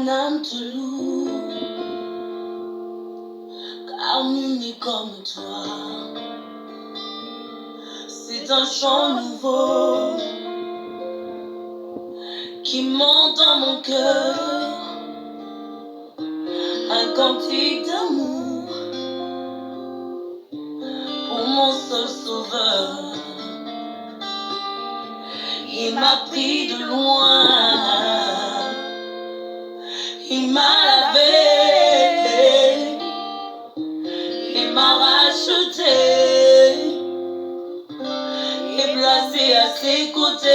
mon âme te loue, car nul n'est comme toi. C'est un chant nouveau qui monte dans mon cœur, un cantique d'amour pour mon seul sauveur. Il m'a pris de loin, il m'a lavé, il m'a racheté et placé à ses côtés.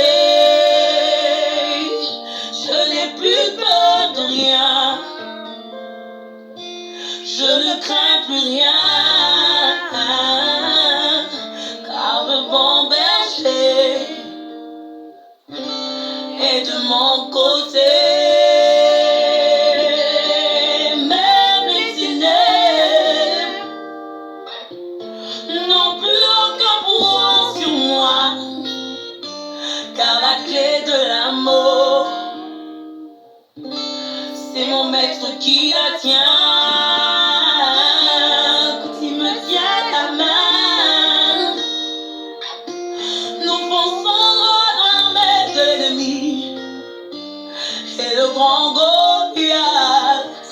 Je n'ai plus peur de rien, je ne crains plus rien, car le bon berger est de mon côté. Même les ténèbres n'ont plus aucun pouvoir sur moi, car la clé de l'amour, c'est mon maître qui la tient. Quand il me tient la main, nous fonçons droit dans l'armée de l'ennemi. Et le grand Goliath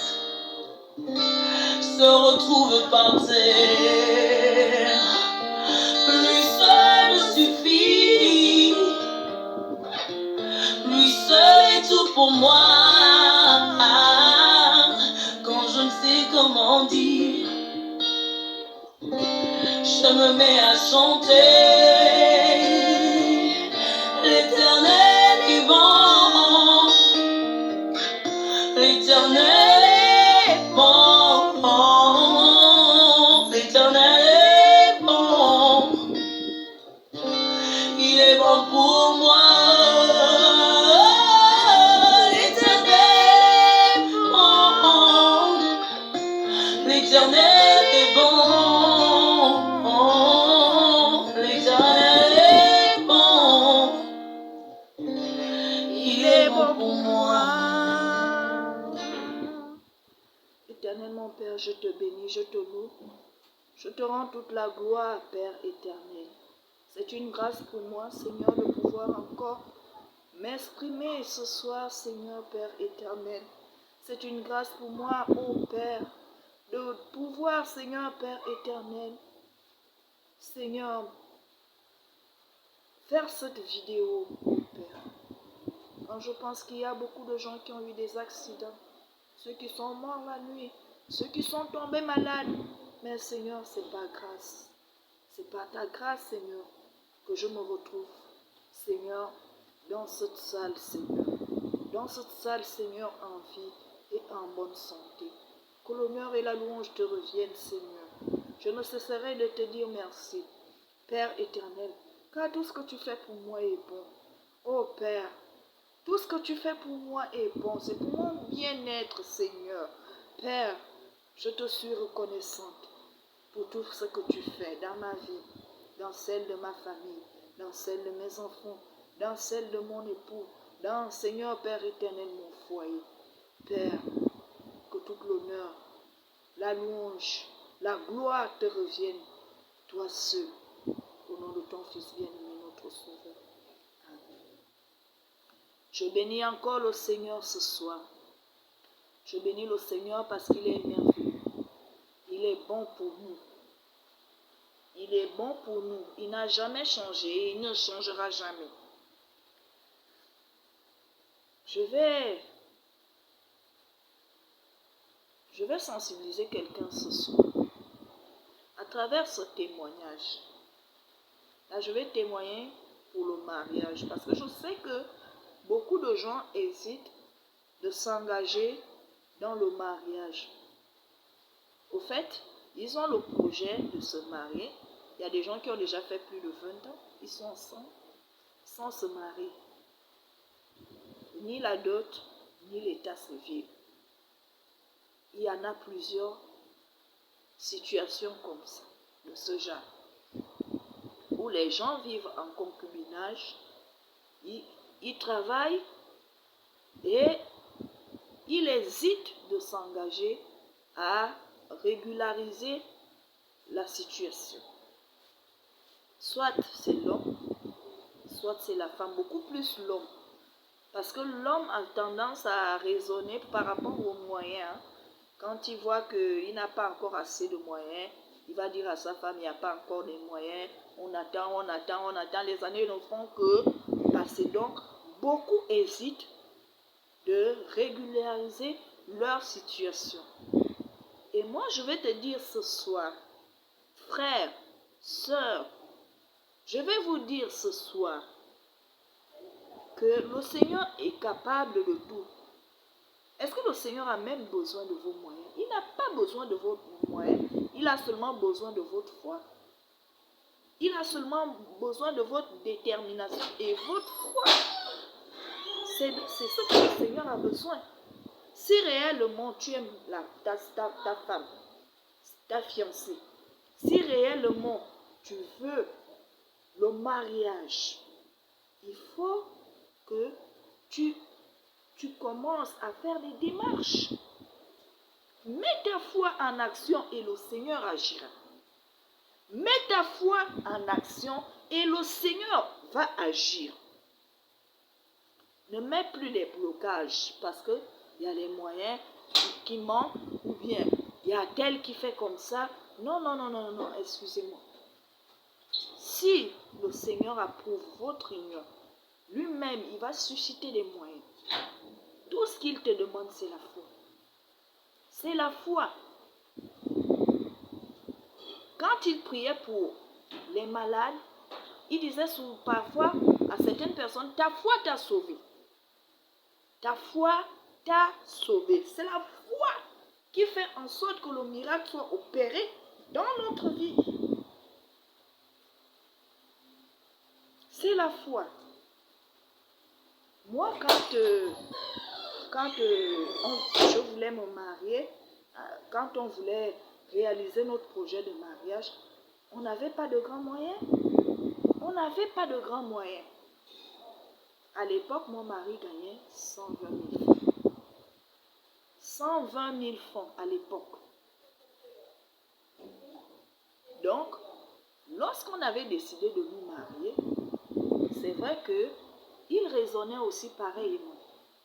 se retrouve par terre. Lui seul me suffit, lui seul est tout pour moi. Quand je ne sais comment dire, je me mets à chanter. L'Éternel est bon, l'Éternel est bon, l'Éternel est bon, il est bon pour moi. L'Éternel est bon, l'Éternel est bon, l'Éternel est bon, il est bon pour moi. Éternel mon Père, je te bénis, je te loue, je te rends toute la gloire, Père éternel. C'est une grâce pour moi, Seigneur, de pouvoir encore m'exprimer ce soir, Seigneur, Père éternel. C'est une grâce pour moi, ô Père, de pouvoir, Seigneur, Père éternel, Seigneur, faire cette vidéo, ô Père. Quand je pense qu'il y a beaucoup de gens qui ont eu des accidents, ceux qui sont morts la nuit, ceux qui sont tombés malades. Mais Seigneur, c'est pas grâce. C'est par ta grâce, Seigneur, que je me retrouve, Seigneur, dans cette salle, Seigneur. Dans cette salle, Seigneur, en vie et en bonne santé. Que l'honneur et la louange te reviennent, Seigneur. Je ne cesserai de te dire merci, Père éternel, car tout ce que tu fais pour moi est bon. Oh Père, tout ce que tu fais pour moi est bon. C'est pour mon bien-être, Seigneur. Père, je te suis reconnaissante pour tout ce que tu fais dans ma vie, dans celle de ma famille, dans celle de mes enfants, dans celle de mon époux, dans, Seigneur Père éternel, mon foyer. Père, que toute l'honneur, la louange, la gloire te reviennent, toi seul, au nom de ton Fils bien-aimé, notre Sauveur. Amen. Je bénis encore le Seigneur ce soir. Je bénis le Seigneur parce qu'il est merveilleux. Il est bon pour nous. Il est bon pour nous. Il n'a jamais changé et il ne changera jamais. Je vais sensibiliser quelqu'un ce soir à travers ce témoignage. Là, je vais témoigner pour le mariage parce que je sais que beaucoup de gens hésitent de s'engager dans le mariage. Au fait, ils ont le projet de se marier. Il y a des gens qui ont déjà fait plus de 20 ans. Ils sont ensemble sans se marier. Ni la dot, ni l'état civil. Il y en a plusieurs situations comme ça, de ce genre, où les gens vivent en concubinage, ils travaillent et il hésite de s'engager à régulariser la situation. Soit c'est l'homme, soit c'est la femme, beaucoup plus l'homme. Parce que l'homme a tendance à raisonner par rapport aux moyens. Quand il voit qu'il n'a pas encore assez de moyens, il va dire à sa femme, il n'y a pas encore de moyens, on attend, les années ne font que passer. Donc, beaucoup hésitent de régulariser leur situation. Et moi, je vais te dire ce soir, frères, sœurs, je vais vous dire ce soir que le Seigneur est capable de tout. Est-ce que le Seigneur a même besoin de vos moyens? Il n'a pas besoin de vos moyens, il a seulement besoin de votre foi. Il a seulement besoin de votre détermination et votre foi. C'est ce que le Seigneur a besoin. Si réellement tu aimes ta femme, ta fiancée, si réellement tu veux le mariage, il faut que tu commences à faire des démarches. Mets ta foi en action et le Seigneur agira. Mets ta foi en action et le Seigneur va agir. Ne mets plus les blocages parce qu'il y a les moyens qui manquent ou bien il y a tel qui fait comme ça. Non, excusez-moi. Si le Seigneur approuve votre union, lui-même, il va susciter les moyens. Tout ce qu'il te demande, c'est la foi. C'est la foi. Quand il priait pour les malades, il disait parfois à certaines personnes, ta foi t'a sauvé. Ta foi t'a sauvé. C'est la foi qui fait en sorte que le miracle soit opéré dans notre vie. C'est la foi. Moi, quand je voulais me marier, quand on voulait réaliser notre projet de mariage, on n'avait pas de grands moyens. On n'avait pas de grands moyens. À l'époque, mon mari gagnait 120 000 francs. 120 000 francs à l'époque. Donc, lorsqu'on avait décidé de nous marier, c'est vrai qu'il raisonnait aussi pareillement.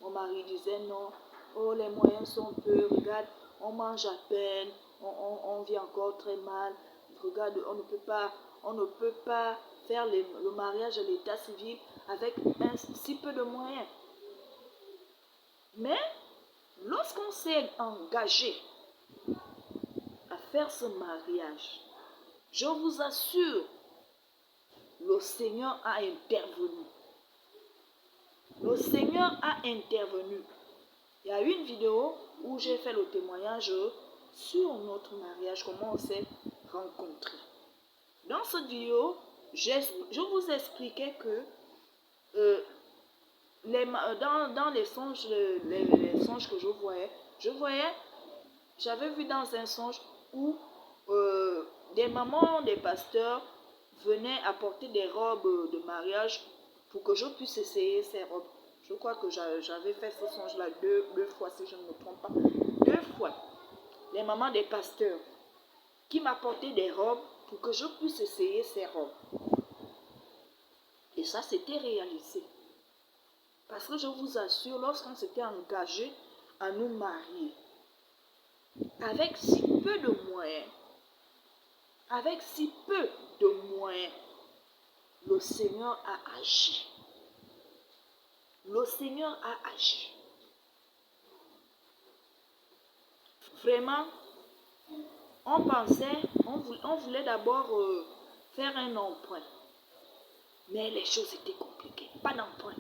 Mon mari disait non, oh les moyens sont peu, regarde, on mange à peine, on vit encore très mal, regarde, on ne peut pas faire le mariage à l'état civil avec si peu de moyens. Mais lorsqu'on s'est engagé à faire ce mariage, je vous assure, le Seigneur a intervenu. Le Seigneur a intervenu. Il y a une vidéo où j'ai fait le témoignage sur notre mariage, comment on s'est rencontrés. Dans cette vidéo, je vous expliquais que dans les songes, les songes que j'avais vu dans un songe où des mamans, des pasteurs venaient apporter des robes de mariage pour que je puisse essayer ces robes. Je crois que j'avais fait ce songe-là deux fois, si je ne me trompe pas. 2 fois. Les mamans des pasteurs qui m'apportaient des robes pour que je puisse essayer ces robes. Et ça, c'était réalisé. Parce que je vous assure, lorsqu'on s'était engagé à nous marier, avec si peu de moyens, le Seigneur a agi. Le Seigneur a agi. Vraiment, on voulait d'abord faire un emprunt. Mais les choses étaient compliquées. Pas d'emprunt.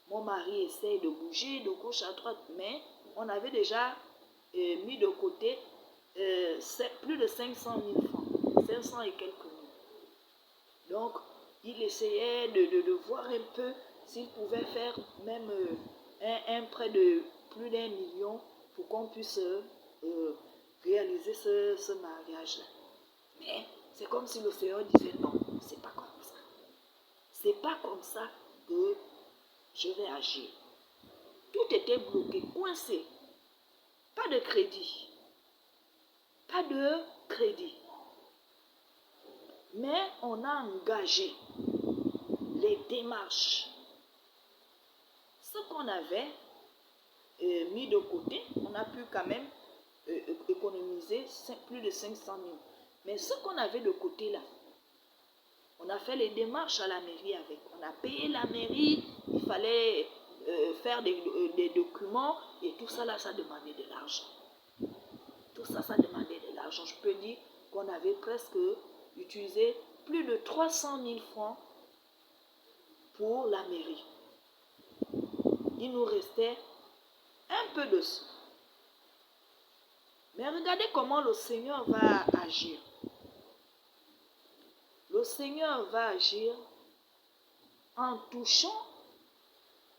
Mon mari essaie de bouger de gauche à droite, mais on avait déjà mis de côté plus de 500 000 francs. 500 et quelques mille. Donc, il essayait de voir un peu s'il pouvait faire même un prêt de plus d'1 million pour qu'on puisse réaliser ce mariage-là. Mais c'est comme si le Seigneur disait non, c'est pas comme ça. C'est pas comme ça que je vais agir. Tout était bloqué, coincé. Pas de crédit. Pas de crédit. Mais on a engagé les démarches. Ce qu'on avait mis de côté, on a pu quand même économiser plus de 500 000. Mais ce qu'on avait de côté là, on a fait les démarches à la mairie avec. On a payé la mairie, il fallait faire des documents et tout ça là, ça demandait de l'argent. Tout ça, ça demandait de l'argent. Je peux dire qu'on avait presque utilisé plus de 300 000 francs pour la mairie. Il nous restait un peu de sous. Mais regardez comment le Seigneur va agir. Le Seigneur va agir en touchant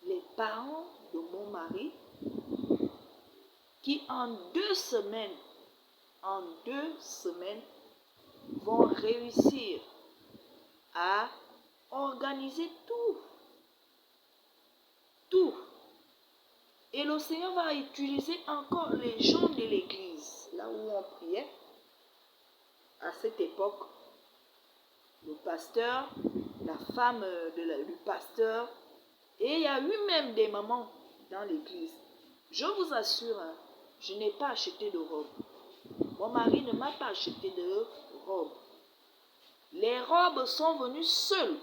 les parents de mon mari qui en 2 semaines, vont réussir à organiser tout. Et le Seigneur va utiliser encore les gens de l'église, là où on priait. À cette époque, le pasteur, la femme du pasteur, et il y a eu même des mamans dans l'église. Je vous assure, je n'ai pas acheté de robe. Mon mari ne m'a pas acheté de robe. Les robes sont venues seules.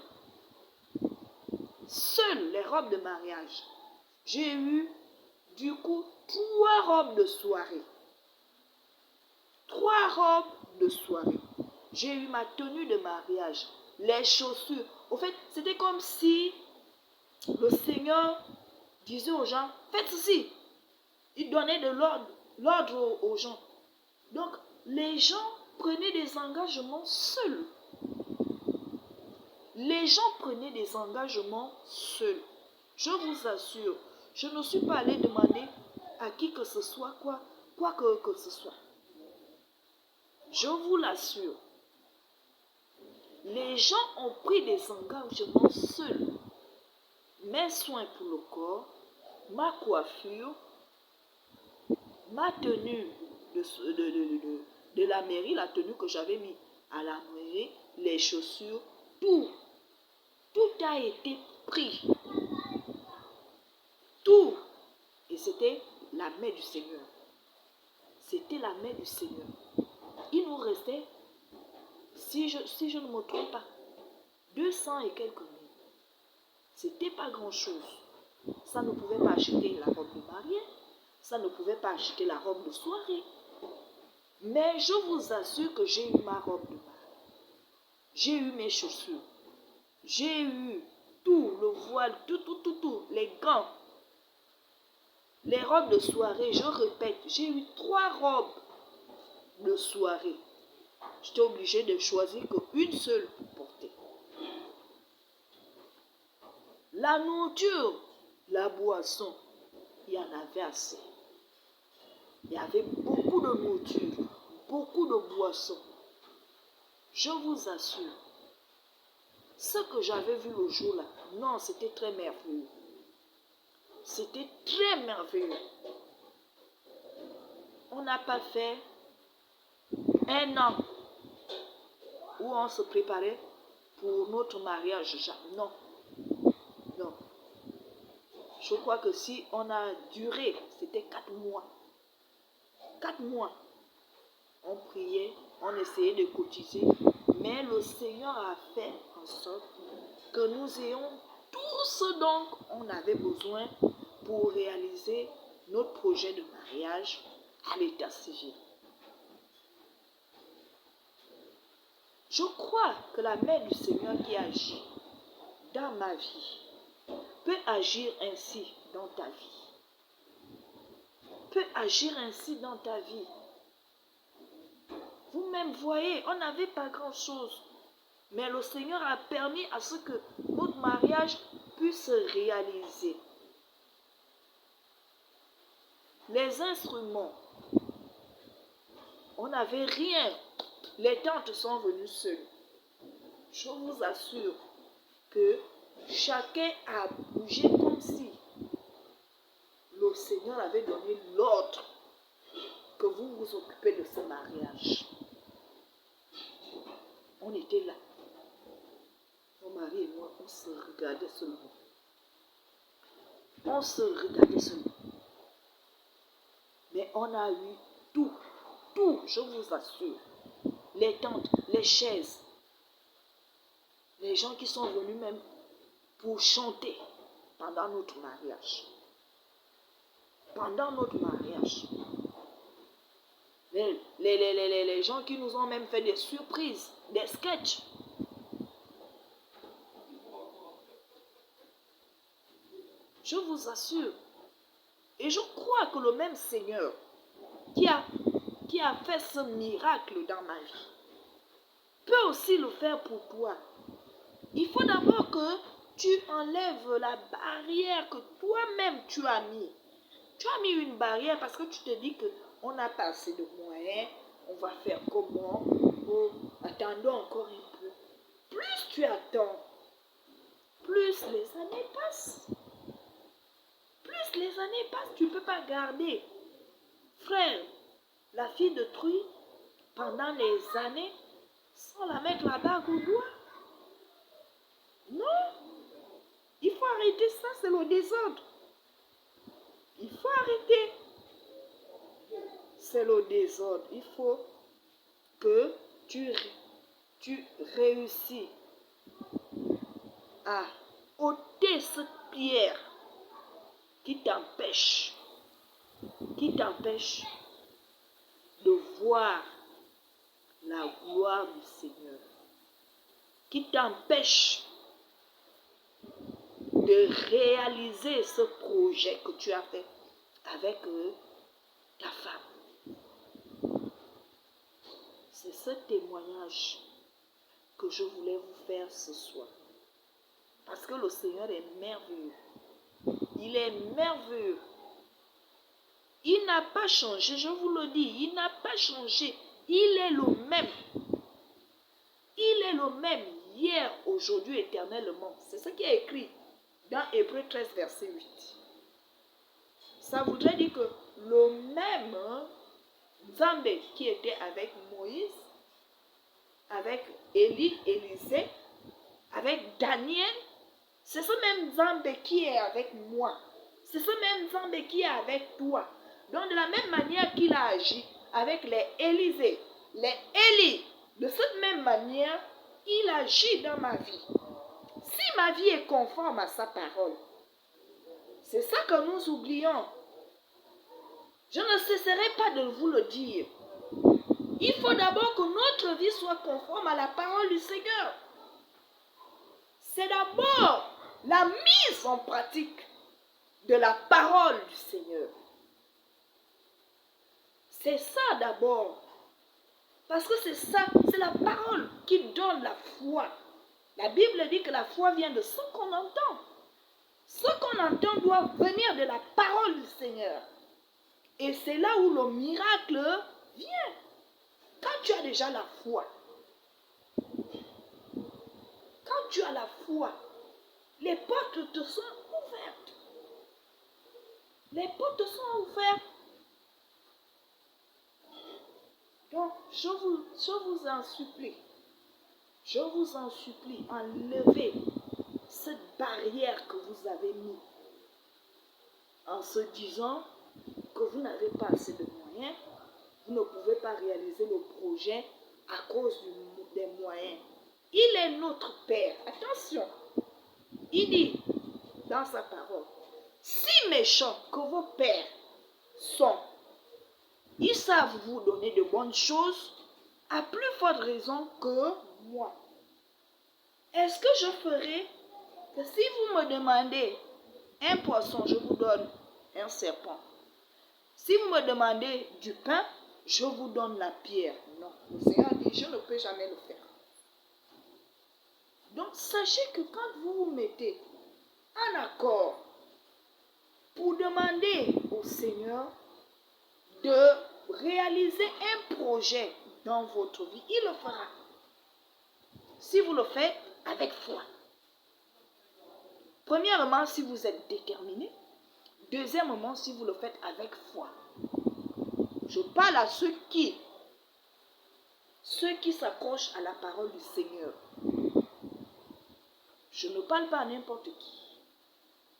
Seules les robes de mariage. J'ai eu du coup 3 robes de soirée. 3 robes de soirée. J'ai eu ma tenue de mariage, les chaussures. Au fait, c'était comme si le Seigneur disait aux gens, faites ceci. Il donnait de l'ordre aux gens. Donc, les gens prenaient des engagements seuls. Les gens prenaient des engagements seuls. Je vous assure, je ne suis pas allée demander à qui que ce soit quoi que ce soit. Je vous l'assure. Les gens ont pris des engagements seuls. Mes soins pour le corps, ma coiffure, ma tenue de la mairie, la tenue que j'avais mis à la mairie, les chaussures, tout a été pris. Tout. Et c'était la main du Seigneur. C'était la main du Seigneur. Il nous restait, si je ne me trompe pas, 200 et quelques mille. C'était pas grand-chose. Ça ne pouvait pas acheter la robe de mariée. Ça ne pouvait pas acheter la robe de soirée. Mais je vous assure que j'ai eu ma robe de mariée. J'ai eu mes chaussures. J'ai eu tout, le voile, tout, les gants. Les robes de soirée, je répète, j'ai eu 3 robes de soirée. J'étais obligée de choisir qu'une seule pour porter. La nourriture, la boisson, il y en avait assez. Il y avait beaucoup de nourriture, beaucoup de boissons. Je vous assure, ce que j'avais vu le jour-là, non, c'était très merveilleux. C'était très merveilleux. On n'a pas fait 1 an où on se préparait pour notre mariage. Non. Non. Je crois que si on a duré, c'était 4 mois. 4 mois. On priait, on essayait de cotiser, mais le Seigneur a fait en sorte que nous ayons tout ce dont on avait besoin pour réaliser notre projet de mariage à l'état civil. Je crois que la main du Seigneur qui agit dans ma vie peut agir ainsi dans ta vie. Peut agir ainsi dans ta vie. Vous-même voyez, on n'avait pas grand-chose. Mais le Seigneur a permis à ce que notre mariage puisse se réaliser. Les instruments, on n'avait rien. Les tantes sont venues seules. Je vous assure que chacun a bougé comme si le Seigneur avait donné l'ordre que vous vous occupez de ce mariage. On était là. Mon mari et moi, on se regardait seulement. On se regardait seulement. Mais on a eu tout, je vous assure. Les tentes, les chaises, les gens qui sont venus même pour chanter pendant notre mariage. Pendant notre mariage. Les gens qui nous ont même fait des surprises, des sketchs. Je vous assure. Et je crois que le même Seigneur qui a fait ce miracle dans ma vie peut aussi le faire pour toi. Il faut d'abord que tu enlèves la barrière que toi-même tu as mis. Tu as mis une barrière parce que tu te dis qu'on n'a pas assez de moyens, on va faire comment? Oh, attendons encore un peu. Plus tu attends, plus les années passent. Plus les années passent, tu ne peux pas garder. Frère, la fille de Truy, pendant les années, sans la mettre la bague au doigt. Non, il faut arrêter ça, c'est le désordre. Il faut arrêter. C'est le désordre. Il faut que tu réussis à ôter cette pierre qui t'empêche de voir la gloire du Seigneur, qui t'empêche de réaliser ce projet que tu as fait avec ta femme. C'est ce témoignage que je voulais vous faire ce soir. Parce que le Seigneur est merveilleux. Il est merveilleux. Il n'a pas changé, je vous le dis, il n'a pas changé. Il est le même. Il est le même hier, aujourd'hui, éternellement. C'est ce qui est écrit dans Hébreux 13, verset 8. Ça voudrait dire que le même Nzambe qui était avec Moïse, avec Élisée, avec Daniel, c'est ce même Nzambe qui est avec moi. C'est ce même Nzambe qui est avec toi. Donc de la même manière qu'il a agi avec les Élisée, les Élie, de cette même manière, il agit dans ma vie. Si ma vie est conforme à sa parole, c'est ça que nous oublions. Je ne cesserai pas de vous le dire. Il faut d'abord que notre vie soit conforme à la parole du Seigneur. C'est d'abord la mise en pratique de la parole du Seigneur. C'est ça d'abord. Parce que c'est ça, c'est la parole qui donne la foi. La Bible dit que la foi vient de ce qu'on entend. Ce qu'on entend doit venir de la parole du Seigneur. Et c'est là où le miracle vient. Quand tu as déjà la foi, quand tu as la foi, les portes te sont ouvertes. Les portes te sont ouvertes. Donc, je vous en supplie, enlevez cette barrière que vous avez mise en se disant que vous n'avez pas assez de moyens, vous ne pouvez pas réaliser le projet à cause des moyens. Il est notre Père. Attention, il dit dans sa parole, si méchants que vos pères sont, ils savent vous donner de bonnes choses, à plus forte raison que moi. Est-ce que je ferai que si vous me demandez un poisson, je vous donne un serpent? Si vous me demandez du pain, je vous donne la pierre? Non, le Seigneur dit, je ne peux jamais le faire. Donc, sachez que quand vous vous mettez en accord pour demander au Seigneur de réaliser un projet dans votre vie, il le fera. Si vous le faites avec foi. Premièrement, si vous êtes déterminé. Deuxièmement, si vous le faites avec foi. Je parle à ceux qui s'accrochent à la parole du Seigneur. Je ne parle pas à n'importe qui.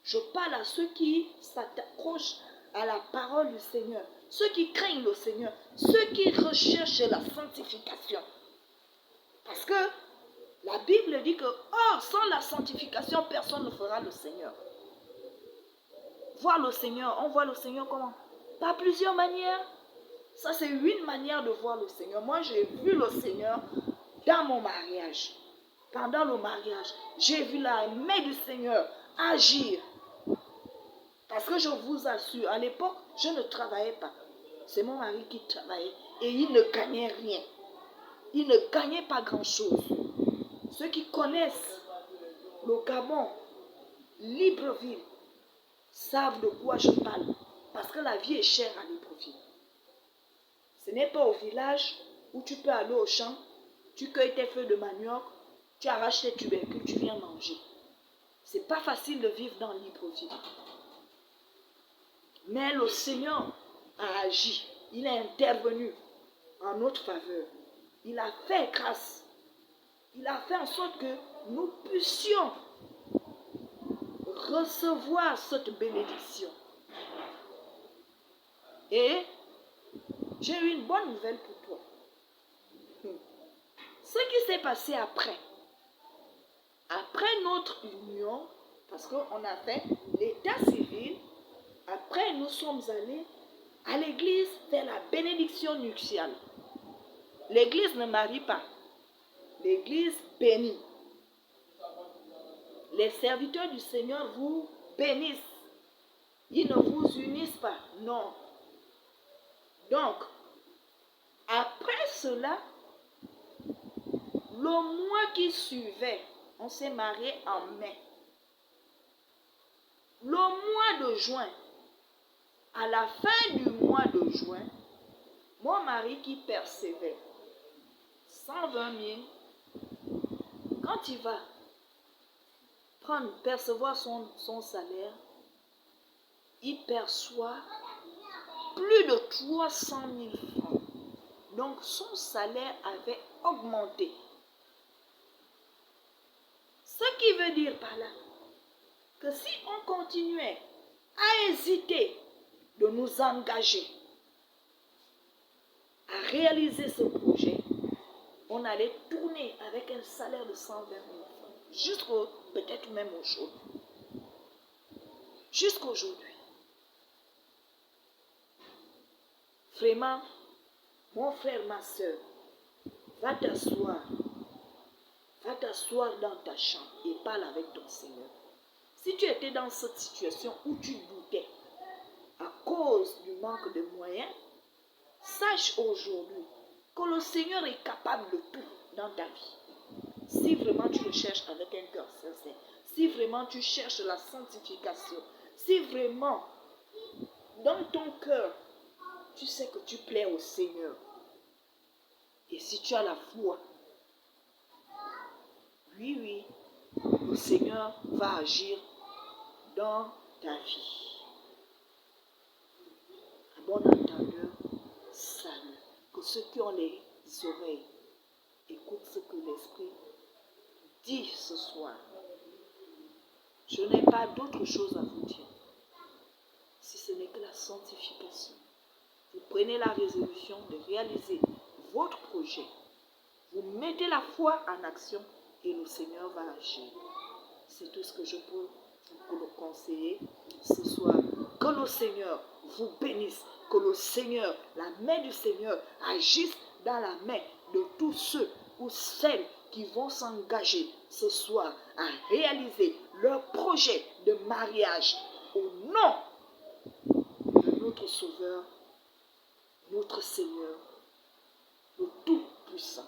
Je parle à ceux qui s'accrochent à la parole du Seigneur. Ceux qui craignent le Seigneur. Ceux qui recherchent la sanctification. Parce que la Bible dit que, or, sans la sanctification, personne ne fera le Seigneur. Voir le Seigneur, on voit le Seigneur comment? Par plusieurs manières. Ça, c'est une manière de voir le Seigneur. Moi, j'ai vu le Seigneur dans mon mariage. Pendant le mariage, j'ai vu la main du Seigneur agir. Parce que je vous assure, à l'époque, je ne travaillais pas. C'est mon mari qui travaillait et il ne gagnait rien. Il ne gagnait pas grand-chose. Ceux qui connaissent le Gabon, Libreville, savent de quoi je parle. Parce que la vie est chère à Libreville. Ce n'est pas au village où tu peux aller au champ, tu cueilles tes feuilles de manioc, tu arraches tes tubercules, tu viens manger. C'est pas facile de vivre dans Libreville. Mais le Seigneur a agi. Il est intervenu en notre faveur. Il a fait grâce. Il a fait en sorte que nous puissions recevoir cette bénédiction. Et j'ai une bonne nouvelle pour toi. Ce qui s'est passé après notre union, parce qu'on a fait l'état civil, après nous sommes allés à l'église faire la bénédiction nuptiale. L'église ne marie pas, l'église bénit. Les serviteurs du Seigneur vous bénissent. Ils ne vous unissent pas, non. Donc, après cela, le mois qui suivait, on s'est marié en mai. Le mois de juin, à la fin du mois de juin, mon mari qui percevait 120 000, quand il va percevoir son salaire, il perçoit plus de 300 000 francs. Donc son salaire avait augmenté. Ce qui veut dire par là que si on continuait à hésiter de nous engager à réaliser ce projet, on allait tourner avec un salaire de 120 000 francs, peut-être même aujourd'hui. Jusqu'aujourd'hui. Vraiment, mon frère, ma soeur, va t'asseoir dans ta chambre et parle avec ton Seigneur. Si tu étais dans cette situation où tu doutais à cause du manque de moyens, sache aujourd'hui que le Seigneur est capable de tout dans ta vie. Si vraiment tu le cherches avec un cœur sincère, si vraiment tu cherches la sanctification, si vraiment dans ton cœur, tu sais que tu plais au Seigneur, et si tu as la foi, oui, le Seigneur va agir dans ta vie. À bon entendeur, salut. Que ceux qui ont les oreilles écoutent ce que l'Esprit dit ce soir. Je n'ai pas d'autre chose à vous dire, si ce n'est que la sanctification. Vous prenez la résolution de réaliser votre projet. Vous mettez la foi en action et le Seigneur va agir. C'est tout ce que je peux vous conseiller ce soir. Que le Seigneur vous bénisse. Que le Seigneur, la main du Seigneur agisse dans la main de tous ceux ou celles qui vont s'engager ce soir à réaliser leur projet de mariage au nom de notre Sauveur, notre Seigneur, le Tout-Puissant.